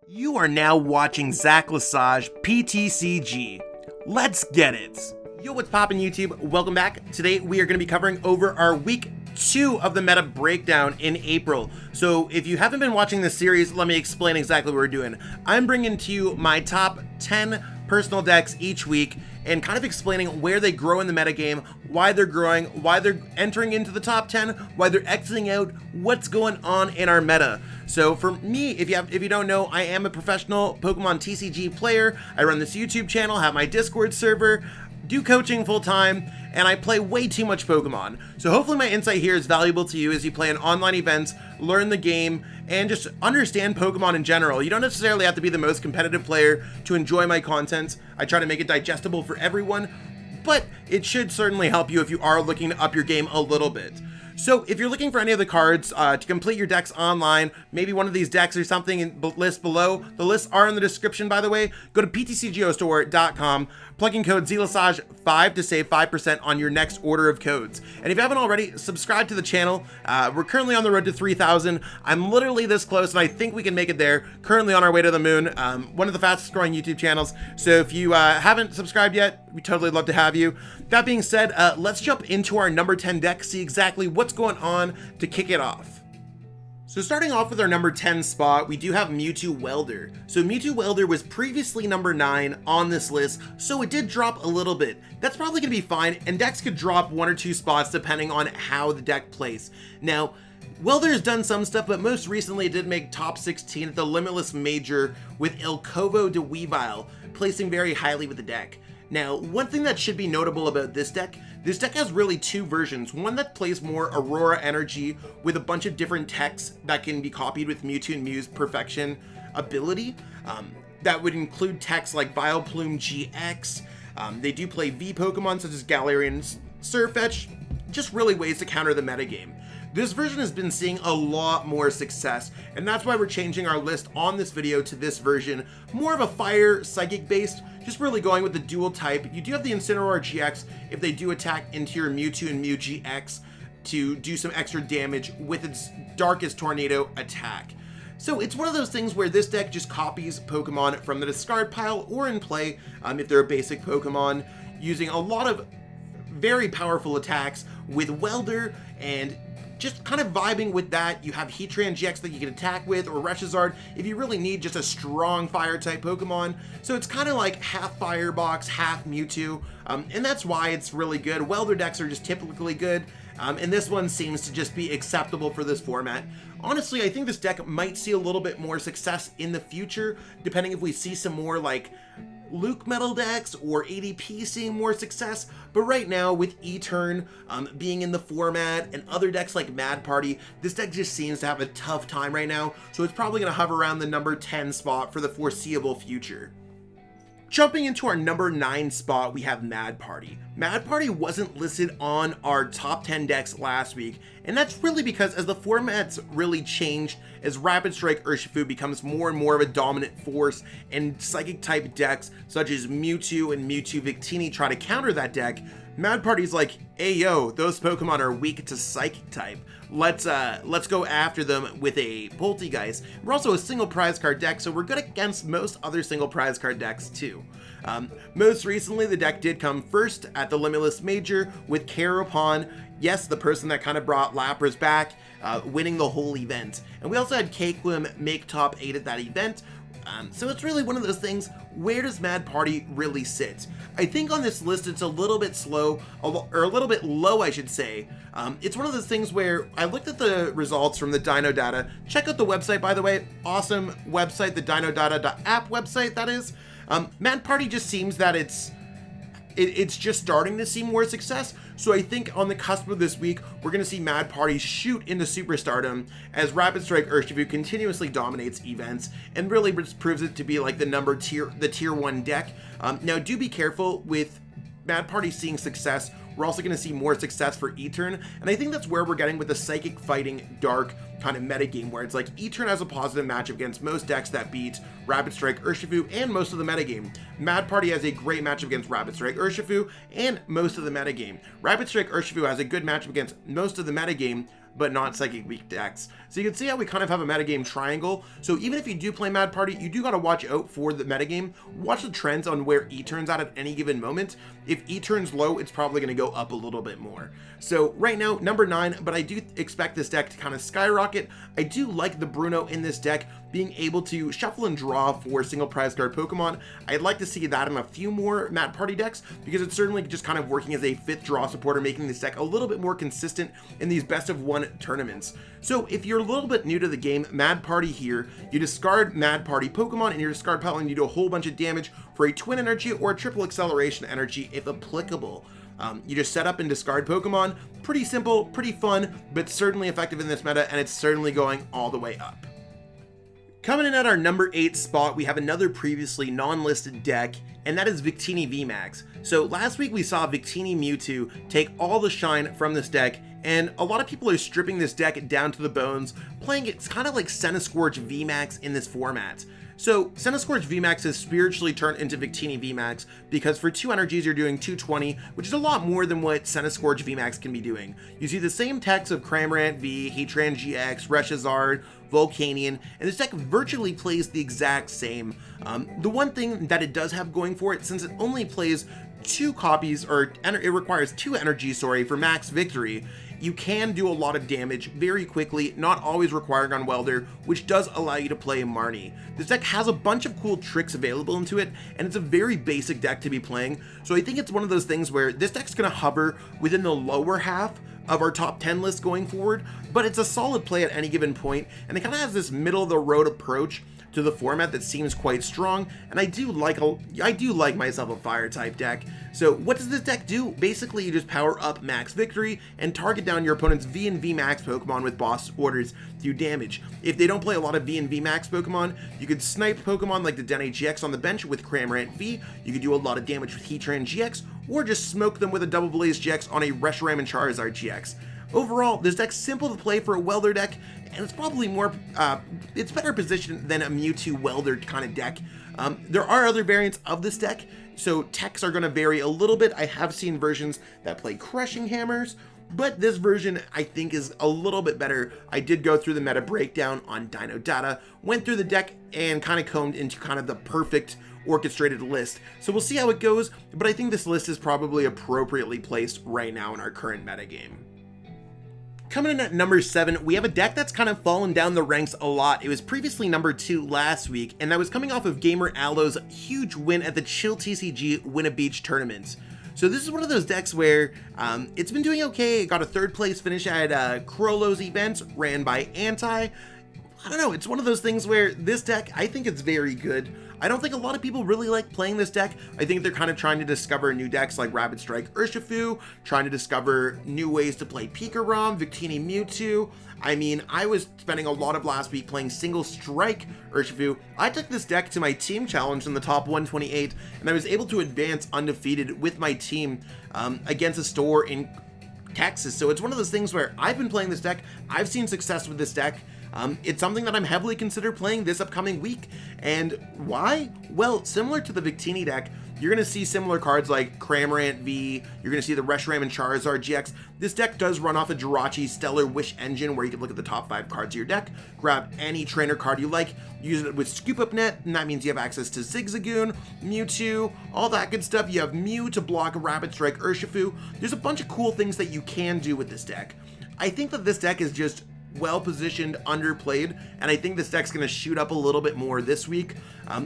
You are now watching Zach Lesage PTCG. Let's get it. Yo, what's poppin' YouTube? Welcome back. Today we are going to be covering over our week 2 of the meta breakdown in April. So if you haven't been watching this series, let me explain exactly what we're doing. I'm bringing to you my top 10 personal decks each week and kind of explaining where they grow in the metagame, why they're growing, why they're entering into the top 10, why they're exiting out, what's going on in our meta. So for me, if you don't know, I am a professional Pokemon TCG player. I run this YouTube channel, have my Discord server, do coaching full time, and I play way too much Pokemon. So hopefully my insight here is valuable to you as you play in online events, learn the game, and just understand Pokemon in general. You don't necessarily have to be the most competitive player to enjoy my content. I try to make it digestible for everyone, but it should certainly help you if you are looking to up your game a little bit. So if you're looking for any of the cards to complete your decks online, maybe one of these decks or something in the list below, the lists are in the description by the way, go to PTCGO plug in code ZLesage5 to save 5% on your next order of codes. And if you haven't already, subscribe to the channel. We're currently on the road to 3,000. I'm literally this close and I think we can make it there. Currently on our way to the moon, one of the fastest growing YouTube channels. So if you haven't subscribed yet, we totally love to have you. That being said, let's jump into our number 10 deck, see exactly what's going on to kick it off. So starting off with our number 10 spot, we do have Mewtwo Welder. So Mewtwo Welder was previously number 9 on this list, so it did drop a little bit. That's probably going to be fine, and decks could drop 1 or 2 spots depending on how the deck plays. Now, Welder has done some stuff, but most recently it did make top 16 at the Limitless Major with Elkovo de Weavile, placing very highly with the deck. Now, one thing that should be notable about this deck has really 2 versions. One that plays more Aurora energy with a bunch of different techs that can be copied with Mewtwo and Mew's perfection ability. That would include techs like Vileplume GX. They do play V Pokemon such as Galarian Surfetch, just really ways to counter the metagame. This version has been seeing a lot more success, and that's why we're changing our list on this video to this version. More of a fire psychic based, just really going with the dual type. You do have the Incineroar GX if they do attack into your Mewtwo and Mew GX to do some extra damage with its Darkest Tornado attack. So it's one of those things where this deck just copies Pokemon from the discard pile or in play if they're a basic Pokemon, using a lot of very powerful attacks with Welder and just kind of vibing with that. You have Heatran GX that you can attack with, or Reshizard if you really need just a strong fire type Pokemon. So it's kind of like half Firebox, half Mewtwo, and that's why it's really good. Welder decks are just typically good, and this one seems to just be acceptable for this format. Honestly, I think this deck might see a little bit more success in the future, depending if we see some more like Luke Metal decks or ADP seeing more success, but right now with E-Turn being in the format and other decks like Mad Party, this deck just seems to have a tough time right now, so it's probably going to hover around the number 10 spot for the foreseeable future. Jumping into our number 9 spot, we have Mad Party. Mad Party wasn't listed on our top 10 decks last week, and that's really because as the format's really changed, as Rapid Strike Urshifu becomes more and more of a dominant force, and Psychic type decks such as Mewtwo and Mewtwo Victini try to counter that deck, Mad Party's like, hey yo, those Pokemon are weak to Psychic type. Let's go after them with a Poltegeist. We're also a single prize card deck, so we're good against most other single prize card decks too. Most recently, the deck did come first at the Limitless Major with Caropon, yes, the person that kind of brought Lapras back, winning the whole event. And we also had Caquim make top 8 at that event. So it's really one of those things, where does Mad Party really sit? I think on this list it's a little bit slow, or a little bit low I should say. It's one of those things where I looked at the results from the Dino Data. Check out the website, by the way, awesome website, the dinodata.app website that is. Mad Party just seems that it's just starting to see more success. So I think on the cusp of this week, we're going to see Mad Party shoot into superstardom as Rapid Strike Urshifu continuously dominates events and really proves it to be like the tier 1 deck. Now do be careful with Mad Party seeing success. We're also going to see more success for E-Turn, and I think that's where we're getting with the Psychic Fighting Dark kind of metagame, where it's like E-Turn has a positive matchup against most decks that beat Rapid Strike Urshifu and most of the metagame. Mad Party has a great matchup against Rapid Strike Urshifu and most of the metagame. Rapid Strike Urshifu has a good matchup against most of the metagame, but not Psychic Weak decks. So you can see how we kind of have a metagame triangle. So even if you do play Mad Party, you do got to watch out for the metagame. Watch the trends on where E turns at any given moment. If E turns low, it's probably going to go up a little bit more. So right now, number 9, but I do expect this deck to kind of skyrocket. I do like the Bruno in this deck, being able to shuffle and draw for single prize card Pokemon. I'd like to see that in a few more Mad Party decks, because it's certainly just kind of working as a 5th draw supporter, making this deck a little bit more consistent in these best of 1 tournaments. So if you're a little bit new to the game, Mad Party here, you discard Mad Party Pokemon and your discard pile, and you do a whole bunch of damage for a twin energy or a triple acceleration energy if applicable. You just set up and discard Pokemon. Pretty simple, pretty fun, but certainly effective in this meta, and it's certainly going all the way up. Coming in at our number 8 spot, we have another previously non-listed deck, and that is Victini VMAX. So last week we saw Victini Mewtwo take all the shine from this deck, and a lot of people are stripping this deck down to the bones, playing it kind of like Centiskorch VMAX in this format. So Centiskorch VMAX is spiritually turned into Victini VMAX because for 2 energies you're doing 220, which is a lot more than what Centiskorch VMAX can be doing. You see the same techs of Cramorant V, Heatran-GX, Reshizard, Volcanion, and this deck virtually plays the exact same. The one thing that it does have going for it, since it only plays 2 copies, or it requires 2 energies, for max victory, you can do a lot of damage very quickly, not always requiring on Welder, which does allow you to play Marnie. This deck has a bunch of cool tricks available into it, and it's a very basic deck to be playing, so I think it's one of those things where this deck's going to hover within the lower half of our top 10 list going forward, but it's a solid play at any given point, and it kind of has this middle of the road approach to the format that seems quite strong, and I do like myself a fire type deck. So what does this deck do? Basically, you just power up max victory and target down your opponent's V and V max Pokemon with boss orders to do damage. If they don't play a lot of V and V max Pokemon, you could snipe Pokemon like the Dedenne-GX on the bench with Cramorant V, you could do a lot of damage with Heatran-GX, or just smoke them with a Double Blaze GX on a Reshiram and Charizard GX. Overall, this deck's simple to play for a Welder deck, and it's probably more, it's better positioned than a Mewtwo Welder kind of deck. There are other variants of this deck, so techs are going to vary a little bit. I have seen versions that play Crushing Hammers, but this version I think is a little bit better. I did go through the meta breakdown on Dino Data, went through the deck, and kind of combed into kind of the perfect orchestrated list. So we'll see how it goes, but I think this list is probably appropriately placed right now in our current metagame. Coming in at number 7, we have a deck that's kind of fallen down the ranks a lot. It was previously number 2 last week, and that was coming off of Gamer Aloe's huge win at the Chill TCG Winna Beach tournament. So this is one of those decks where it's been doing okay. It got a 3rd place finish at Krolo's event ran by Anti. I don't know, it's one of those things where this deck, I think it's very good. I don't think a lot of people really like playing this deck. I think they're kind of trying to discover new decks like Rapid Strike Urshifu, trying to discover new ways to play PikaRom, Victini Mewtwo. I mean, I was spending a lot of last week playing Single Strike Urshifu. I took this deck to my team challenge in the top 128, and I was able to advance undefeated with my team against a store in Texas. So it's one of those things where I've been playing this deck. I've seen success with this deck. It's something that I'm heavily consider playing this upcoming week. And why? Well, similar to the Victini deck, you're going to see similar cards like Cramorant V, you're going to see the Reshiram and Charizard GX. This deck does run off a Jirachi Stellar Wish engine where you can look at the top 5 cards of your deck, grab any trainer card you like, use it with Scoop Up Net, and that means you have access to Zigzagoon, Mewtwo, all that good stuff. You have Mew to block Rapid Strike Urshifu. There's a bunch of cool things that you can do with this deck. I think that this deck is just well positioned, underplayed, and I think this deck's going to shoot up a little bit more this week.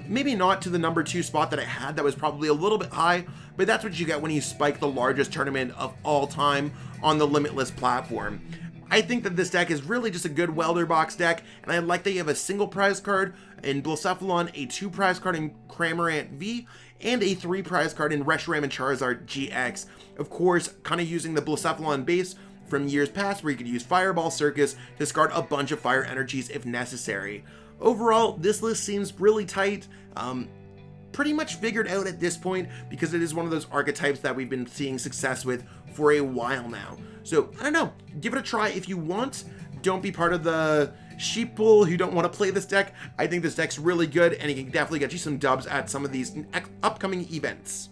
Maybe not to the number 2 spot that I had, that was probably a little bit high, but that's what you get when you spike the largest tournament of all time on the Limitless platform. I think that this deck is really just a good Welder box deck, and I like that you have a single prize card in Blacephalon, a 2 prize card in Cramorant V, and a 3 prize card in Reshiram and Charizard GX. Of course, kind of using the Blacephalon base from years past where you could use Fireball Circus to discard a bunch of fire energies if necessary. Overall, this list seems really tight, pretty much figured out at this point because it is one of those archetypes that we've been seeing success with for a while now. So, I don't know, give it a try if you want. Don't be part of the sheeple who don't want to play this deck. I think this deck's really good and it can definitely get you some dubs at some of these upcoming events.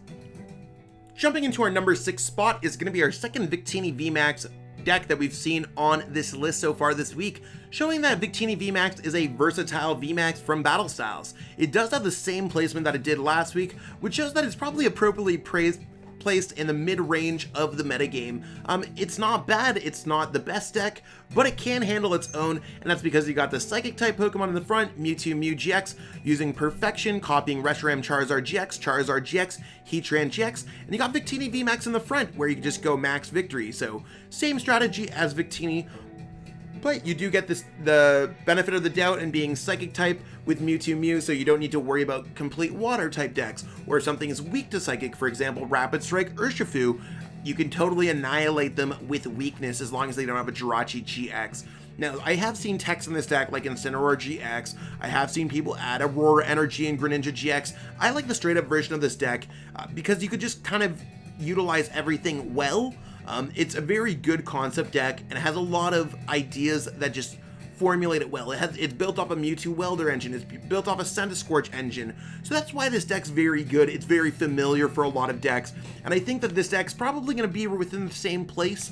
Jumping into our number 6 spot is going to be our second Victini VMAX deck that we've seen on this list so far this week, showing that Victini VMAX is a versatile VMAX from Battle Styles. It does have the same placement that it did last week, which shows that it's probably appropriately placed in the mid-range of the metagame. It's not bad, it's not the best deck, but it can handle its own, and that's because you got the Psychic-type Pokemon in the front, Mewtwo Mew GX, using Perfection, copying Reshiram Charizard GX, Charizard GX, Heatran GX, and you got Victini VMAX in the front, where you can just go max victory. So, same strategy as Victini, but you do get the benefit of the doubt in being Psychic type with Mewtwo Mew, so you don't need to worry about complete Water type decks, or if something is weak to Psychic, for example, Rapid Strike Urshifu, you can totally annihilate them with weakness as long as they don't have a Jirachi-GX. Now, I have seen techs in this deck like Incineroar GX, I have seen people add Aurora Energy and Greninja GX. I like the straight up version of this deck because you could just kind of utilize everything well. It's a very good concept deck, and it has a lot of ideas that just formulate it well. It's built off a Mewtwo Welder engine, it's built off a Centiskorch engine, so that's why this deck's very good. It's very familiar for a lot of decks, and I think that this deck's probably going to be within the same place,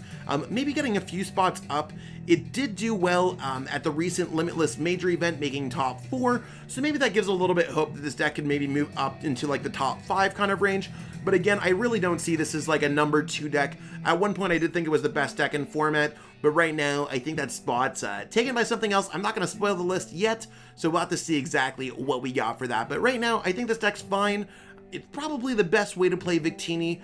maybe getting a few spots up. It did do well at the recent Limitless Major event, making top 4, so maybe that gives a little bit of hope that this deck can maybe move up into like the top 5 kind of range. But again, I really don't see this as like a number 2 deck. At one point I did think it was the best deck in format, but right now I think that spot's taken by something else. I'm not going to spoil the list yet, so we'll have to see exactly what we got for that. But right now, I think this deck's fine. It's probably the best way to play Victini,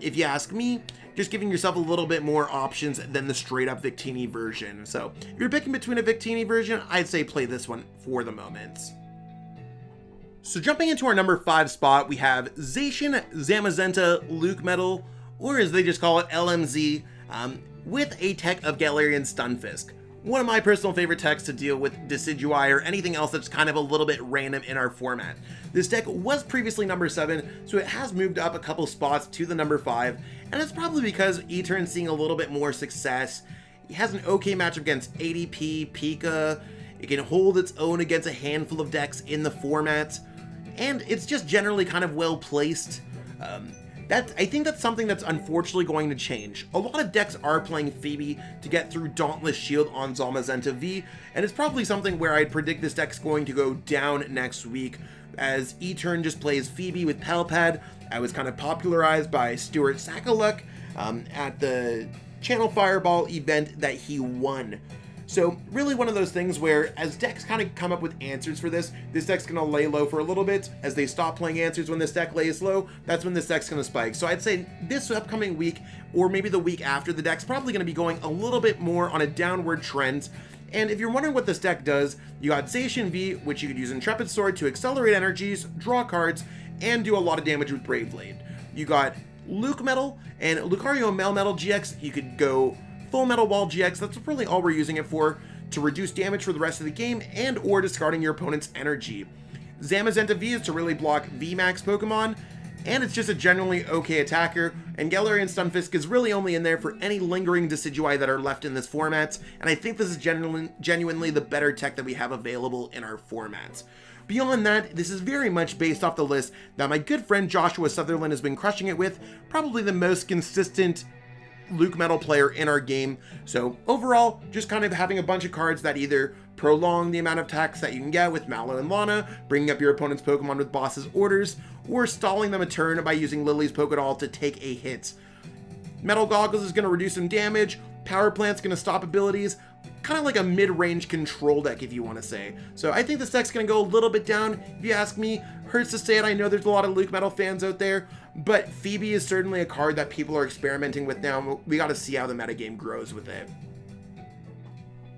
if you ask me, just giving yourself a little bit more options than the straight up Victini version. So if you're picking between a Victini version, I'd say play this one for the moment. So jumping into our number 5 spot, we have Zacian Zamazenta Luke Metal, or as they just call it, LMZ, with a tech of Galarian Stunfisk. One of my personal favorite techs to deal with Decidueye or anything else that's kind of a little bit random in our format. This deck was previously number 7, so it has moved up a couple spots to the number 5, and it's probably because Etern's seeing a little bit more success. It has an okay matchup against ADP, Pika, it can hold its own against a handful of decks in the format, and it's just generally kind of well placed. I think that's something that's unfortunately going to change. A lot of decks are playing Phoebe to get through Dauntless Shield on Zamazenta V, and it's probably something where I'd predict this deck's going to go down next week, as Etern just plays Phoebe with Palpad. I was kind of popularized by Stuart Sakaluk at the Channel Fireball event that he won. So really one of those things where as decks kind of come up with answers for this deck's going to lay low for a little bit. As they stop playing answers when this deck lays low, that's when this deck's going to spike. So I'd say this upcoming week, or maybe the week after, the deck's probably going to be going a little bit more on a downward trend. And if you're wondering what this deck does, you got Zacian V, which you could use Intrepid Sword to accelerate energies, draw cards, and do a lot of damage with Brave Blade. You got Luke Metal and Lucario Melmetal GX. You could go Full Metal Wall GX, that's really all we're using it for, to reduce damage for the rest of the game and or discarding your opponent's energy. Zamazenta V is to really block VMAX Pokemon, and it's just a generally okay attacker, and Galarian Stunfisk is really only in there for any lingering Decidueye that are left in this format, and I think this is genuinely the better tech that we have available in our formats. Beyond that, this is very much based off the list that my good friend Joshua Sutherland has been crushing it with, probably the most consistent Luke Metal player in our game. So overall, just kind of having a bunch of cards that either prolong the amount of attacks that you can get with Mallow and Lana, bringing up your opponent's Pokemon with Boss's Orders, or stalling them a turn by using Lily's Pokédoll to take a hit. Metal Goggles is going to reduce some damage, Power Plant's going to stop abilities, kind of like a mid-range control deck if you want to say. So I think this deck's going to go a little bit down, if you ask me. Hurts to say it, I know there's a lot of Luke Metal fans out there, but Phoebe is certainly a card that people are experimenting with now. We got to see how the metagame grows with it.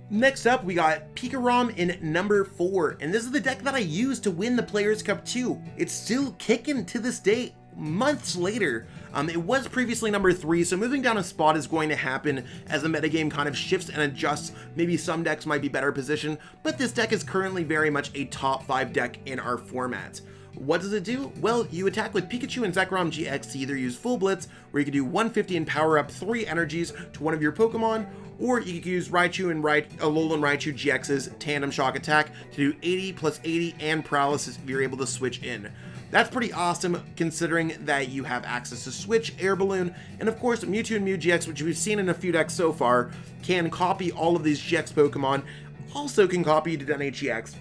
Next up, we got PikaRom in number 4, and this is the deck that I used to win the Players' Cup 2. It's still kicking to this day, months later. It was previously number 3, so moving down a spot is going to happen as the metagame kind of shifts and adjusts. Maybe some decks might be better positioned, but this deck is currently very much a top 5 deck in our format. What does it do? Well, you attack with Pikachu and Zekrom GX to either use Full Blitz, where you can do 150 and power up 3 energies to one of your Pokemon, or you could use Raichu and Alolan Raichu GX's Tandem Shock attack to do 80 plus 80 and Paralysis if you're able to switch in. That's pretty awesome considering that you have access to Switch, Air Balloon, and of course Mewtwo and Mew GX, which we've seen in a few decks so far, can copy all of these GX Pokemon, also can copy Dedenne-GX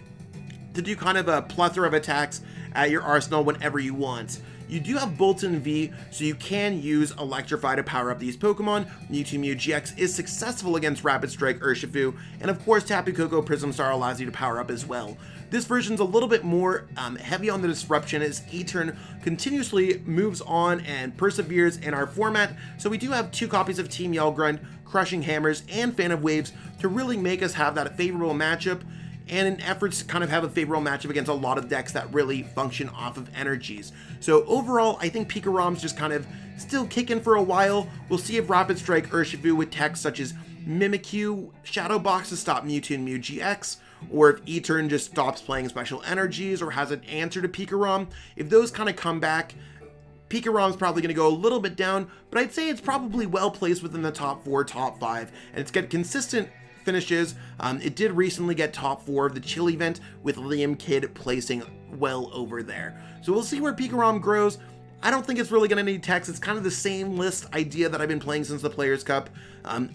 to do kind of a plethora of attacks at your arsenal whenever you want. You do have Bolton V, so you can use Electrify to power up these Pokemon. Mewtwo Mew GX is successful against Rapid Strike Urshifu, and of course Tapu Koko Prism Star allows you to power up as well. This version's a little bit more heavy on the disruption as Etern continuously moves on and perseveres in our format, so we do have 2 copies of Team Yell Grunt, Crushing Hammers, and Fan of Waves to really make us have that favorable matchup, and in efforts to kind of have a favorable matchup against a lot of decks that really function off of energies. So overall, I think PikaRom's just kind of still kicking for a while. We'll see if Rapid Strike Urshifu with techs such as Mimikyu, Shadow Box to stop Mewtwo and Mew GX, or if Etern just stops playing special energies or has an answer to PikaRom. If those kind of come back, PikaRom's probably going to go a little bit down, but I'd say it's probably well placed within the top 4, top 5, and it's got consistent finishes. It did recently get top 4 of the Chill event with Liam Kidd placing well over there. So we'll see where PikaRom grows. I don't think it's really going to need text. It's kind of the same list idea that I've been playing since the Players Cup,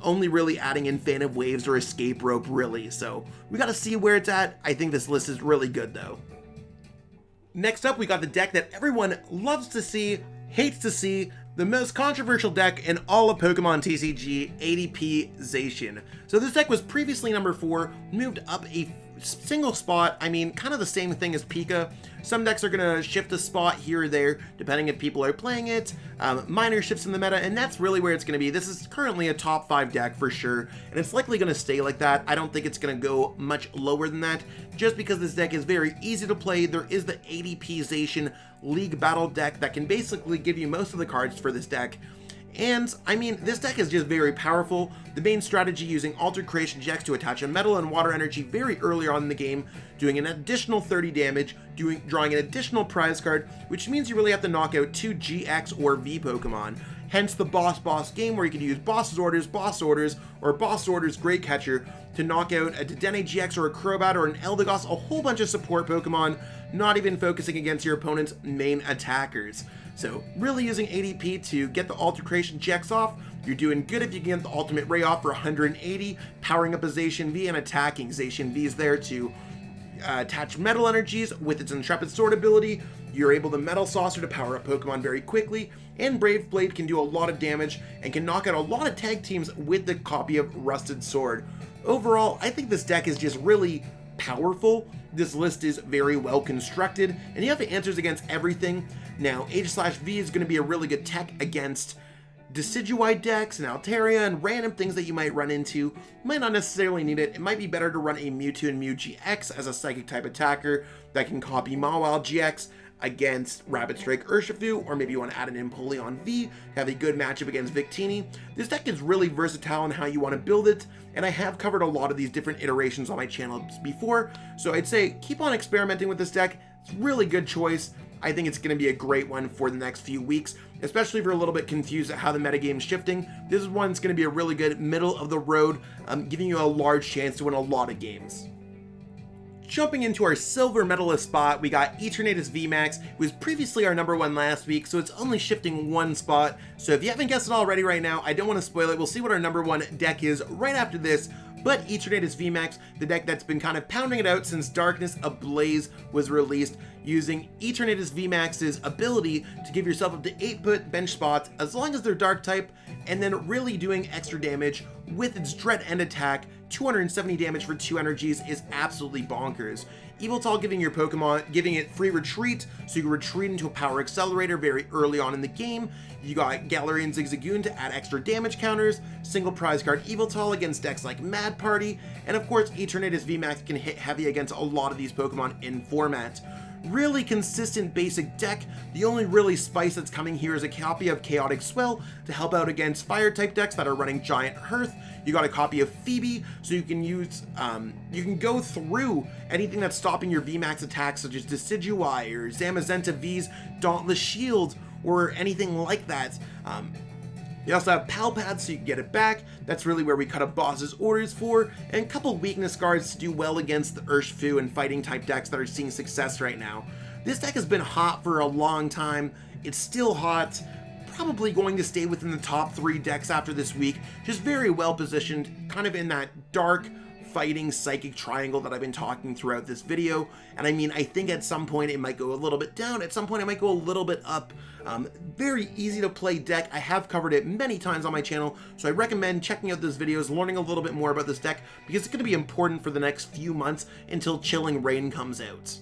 only really adding in Fan of Waves or Escape Rope really. So we got to see where it's at. I think this list is really good though. Next up, we got the deck that everyone loves to see, hates to see, the most controversial deck in all of Pokemon TCG, ADPZ. So this deck was previously number 4, moved up a single spot. I mean, kind of the same thing as Pika. Some decks are going to shift a spot here or there, depending if people are playing it, minor shifts in the meta, and that's really where it's going to be. This is currently a top 5 deck for sure, and it's likely going to stay like that. I don't think it's going to go much lower than that, just because this deck is very easy to play. There is the ADPZ League Battle deck that can basically give you most of the cards for this deck. And, I mean, this deck is just very powerful. The main strategy using Altered Creation GX to attach a metal and water energy very early on in the game, doing an additional 30 damage, drawing an additional prize card, which means you really have to knock out 2 GX or V Pokemon. Hence the boss game where you can use Boss Orders, or Boss Orders Great Catcher to knock out a Dedenne-GX or a Crobat or an Eldegoss, a whole bunch of support Pokemon, not even focusing against your opponent's main attackers. So really using ADP to get the Altered Creation GX off, you're doing good if you can get the Ultimate Ray off for 180, powering up a Zacian V and attacking. Zacian V is there to attach metal energies with its Intrepid Sword ability. You're able to Metal Saucer to power up Pokemon very quickly, and Brave Blade can do a lot of damage and can knock out a lot of tag teams with the copy of Rusted Sword. Overall, I think this deck is just really powerful. This list is very well constructed, and you have the answers against everything. Now, H/V is going to be a really good tech against Decidueye decks and Altaria and random things that you might run into. You might not necessarily need it. It might be better to run a Mewtwo and Mew GX as a Psychic type attacker that can copy Mawile GX against Rapid Strike Urshifu, or maybe you want to add an Empoleon V, have a good matchup against Victini. This deck is really versatile in how you want to build it, and I have covered a lot of these different iterations on my channel before, so I'd say keep on experimenting with this deck. It's a really good choice. I think it's going to be a great one for the next few weeks, especially if you're a little bit confused at how the metagame's shifting. This is one that's going to be a really good middle of the road, giving you a large chance to win a lot of games. Jumping into our silver medalist spot, we got Eternatus VMAX, who was previously our number 1 last week, so it's only shifting 1 spot. So if you haven't guessed it already right now, I don't want to spoil it. We'll see what our number 1 deck is right after this. But Eternatus VMAX, the deck that's been kind of pounding it out since Darkness Ablaze was released, using Eternatus VMAX's ability to give yourself up to 8 bench spots as long as they're Dark type, and then really doing extra damage with its Dread End attack. 270 damage for 2 energies is absolutely bonkers. Yveltal giving your Pokemon, giving it free retreat, so you can retreat into a power accelerator very early on in the game. You got Galarian Zigzagoon to add extra damage counters, single prize card Yveltal against decks like Mad Party, and of course Eternatus VMAX can hit heavy against a lot of these Pokemon in format. Really consistent basic deck. The only really spice that's coming here is a copy of Chaotic Swell to help out against fire type decks that are running Giant Hearth. You got a copy of Phoebe, so you can use, you can go through anything that's stopping your VMAX attacks, such as Decidueye or Zamazenta V's Dauntless Shield, or anything like that. You also have Pal Pads, so you can get it back. That's really where we cut up Boss's Orders for, and a couple weakness cards to do well against the Urshifu and fighting type decks that are seeing success right now. This deck has been hot for a long time. It's still hot. Probably going to stay within the top 3 decks after this week. Just very well positioned, kind of in that dark, fighting psychic triangle that I've been talking throughout this video. And I mean, I think at some point it might go a little bit down, at some point it might go a little bit up. Very easy to play deck. I have covered it many times on my channel, so I recommend checking out those videos, learning a little bit more about this deck, because it's going to be important for the next few months until Chilling Reign comes out.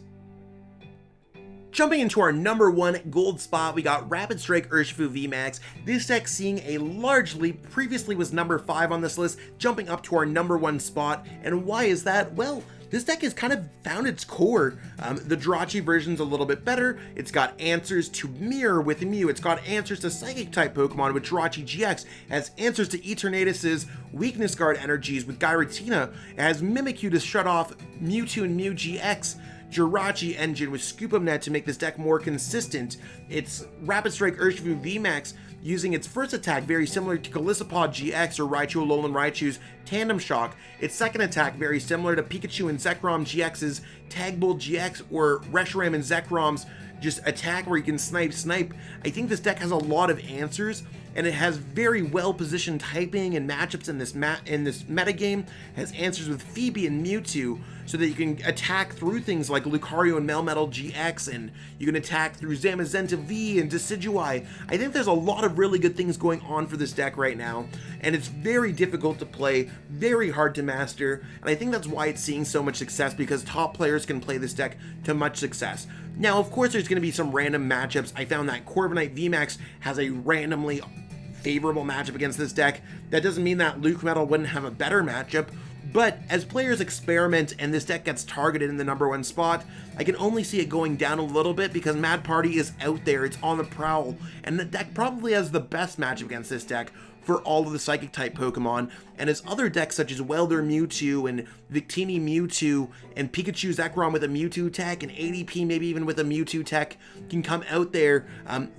Jumping into our number 1 gold spot, we got Rapid Strike Urshifu VMAX. This deck seeing a large leap, previously was number 5 on this list, jumping up to our number 1 spot. And why is that? Well, this deck has kind of found its core. The Jirachi version's a little bit better. It's got answers to Mirror with Mew. It's got answers to Psychic type Pokemon with Jirachi-GX. It has answers to Eternatus' Weakness Guard energies with Giratina. It has Mimikyu to shut off Mewtwo and Mew GX. Jirachi engine with Scoop 'em Net to make this deck more consistent. It's Rapid Strike Urshifu VMAX using its first attack very similar to Golisopod GX or Raichu Alolan Raichu's Tandem Shock. Its second attack very similar to Pikachu and Zekrom GX's Tag Bull GX or Reshiram and Zekrom's just attack where you can snipe. I think this deck has a lot of answers, and it has very well positioned typing and matchups in this metagame. It has answers with Phoebe and Mewtwo, so that you can attack through things like Lucario and Melmetal GX, and you can attack through Zamazenta V and Decidueye. I think there's a lot of really good things going on for this deck right now, and it's very difficult to play, very hard to master, and I think that's why it's seeing so much success, because top players can play this deck to much success. Now, of course, there's going to be some random matchups. I found that Corviknight VMAX has a randomly favorable matchup against this deck. That doesn't mean that Luke Metal wouldn't have a better matchup, but as players experiment and this deck gets targeted in the number 1 spot, I can only see it going down a little bit because Mad Party is out there, it's on the prowl, and the deck probably has the best matchup against this deck for all of the Psychic type Pokemon, and as other decks such as Welder Mewtwo and Victini M2 and Pikachu Zekrom with a Mewtwo tech and ADP maybe even with a Mewtwo tech can come out there,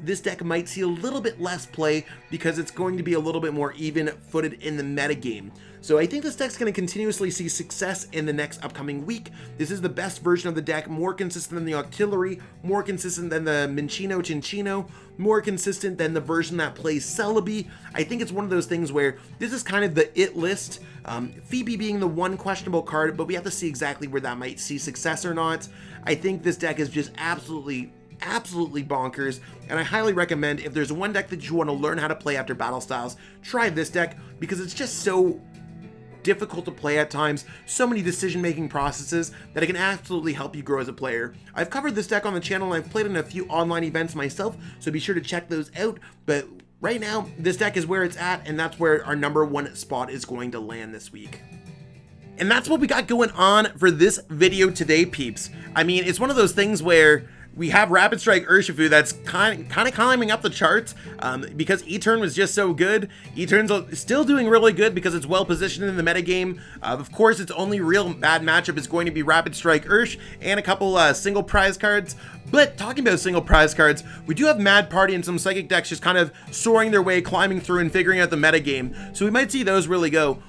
this deck might see a little bit less play because it's going to be a little bit more even-footed in the metagame. So I think this deck's going to continuously see success in the next upcoming week. This is the best version of the deck, more consistent than the Octillery, more consistent than the Minccino Chinchino, more consistent than the version that plays Celebi. I think it's one of those things where this is kind of the it list, Phoebe being the one questionable card, but we have to see exactly where that might see success or not. I think this deck is just absolutely bonkers, and I highly recommend, if there's one deck that you want to learn how to play after Battle Styles, try this deck, because it's just so difficult to play at times, so many decision-making processes that it can absolutely help you grow as a player. I've covered this deck on the channel, and I've played in a few online events myself, so be sure to check those out, but right now, this deck is where it's at, and that's where our number 1 spot is going to land this week. And that's what we got going on for this video today, peeps. I mean, it's one of those things where we have Rapid Strike Urshifu that's kind of climbing up the charts because E-Turn was just so good. E-Turn's still doing really good because it's well positioned in the metagame. Of course, its only real bad matchup is going to be Rapid Strike Ursh and a couple single prize cards. But talking about single prize cards, we do have Mad Party and some Psychic decks just kind of soaring their way, climbing through and figuring out the metagame. So we might see those really go.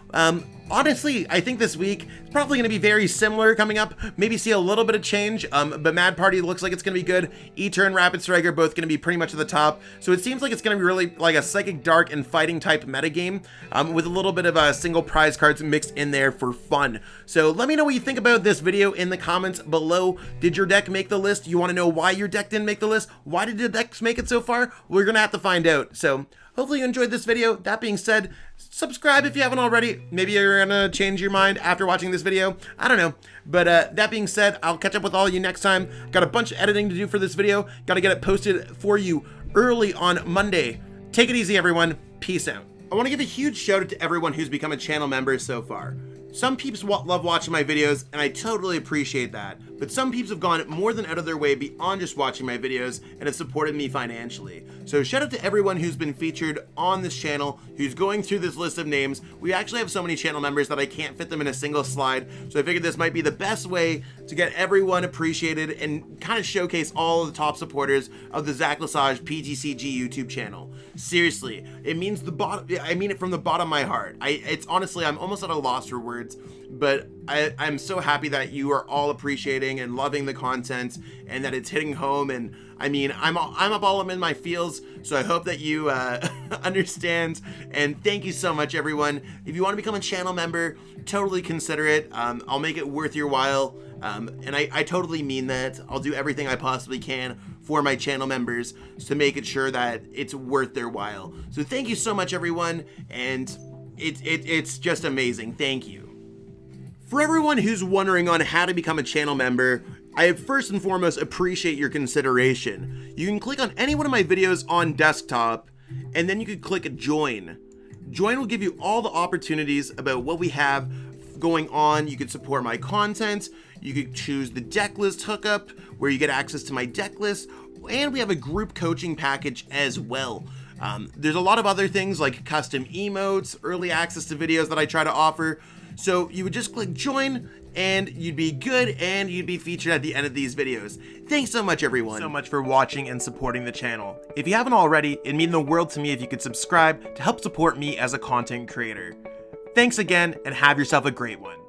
Honestly, I think this week it's probably going to be very similar coming up. Maybe see a little bit of change, but Mad Party looks like it's going to be good. E-Turn, Rapid Strike are both going to be pretty much at the top. So it seems like it's going to be really like a Psychic, Dark, and Fighting type metagame with a little bit of single prize cards mixed in there for fun. So let me know what you think about this video in the comments below. Did your deck make the list? You want to know why your deck didn't make the list? Why did the decks make it so far? We're going to have to find out. So hopefully you enjoyed this video. That being said, subscribe if you haven't already. Maybe you're gonna change your mind after watching this video. I don't know. But that being said, I'll catch up with all of you next time. Got a bunch of editing to do for this video. Got to get it posted for you early on Monday. Take it easy, everyone. Peace out. I want to give a huge shout out to everyone who's become a channel member so far. Some peeps love watching my videos, and I totally appreciate that, but some peeps have gone more than out of their way beyond just watching my videos and have supported me financially. So shout out to everyone who's been featured on this channel, who's going through this list of names. We actually have so many channel members that I can't fit them in a single slide, so I figured this might be the best way to get everyone appreciated and kind of showcase all of the top supporters of the Zach Lesage PTCG YouTube channel. Seriously, it means I mean it from the bottom of my heart. It's honestly, I'm almost at a loss for words, but I'm so happy that you are all appreciating and loving the content and that it's hitting home. And I mean, I'm up all in my feels, so I hope that you understand. And thank you so much, everyone. If you want to become a channel member, totally consider it. I'll make it worth your while. And I totally mean that. I'll do everything I possibly can for my channel members to make it sure that it's worth their while. So thank you so much, everyone. And it's just amazing. Thank you. For everyone who's wondering on how to become a channel member, I first and foremost appreciate your consideration. You can click on any one of my videos on desktop, and then you could click join. Join will give you all the opportunities about what we have going on. You could support my content, you could choose the deck list hookup where you get access to my deck list, and we have a group coaching package as well. There's a lot of other things like custom emotes, early access to videos that I try to offer. So you would just click join and you'd be good and you'd be featured at the end of these videos. Thanks so much, everyone. So much for watching and supporting the channel. If you haven't already, it'd mean the world to me if you could subscribe to help support me as a content creator. Thanks again and have yourself a great one.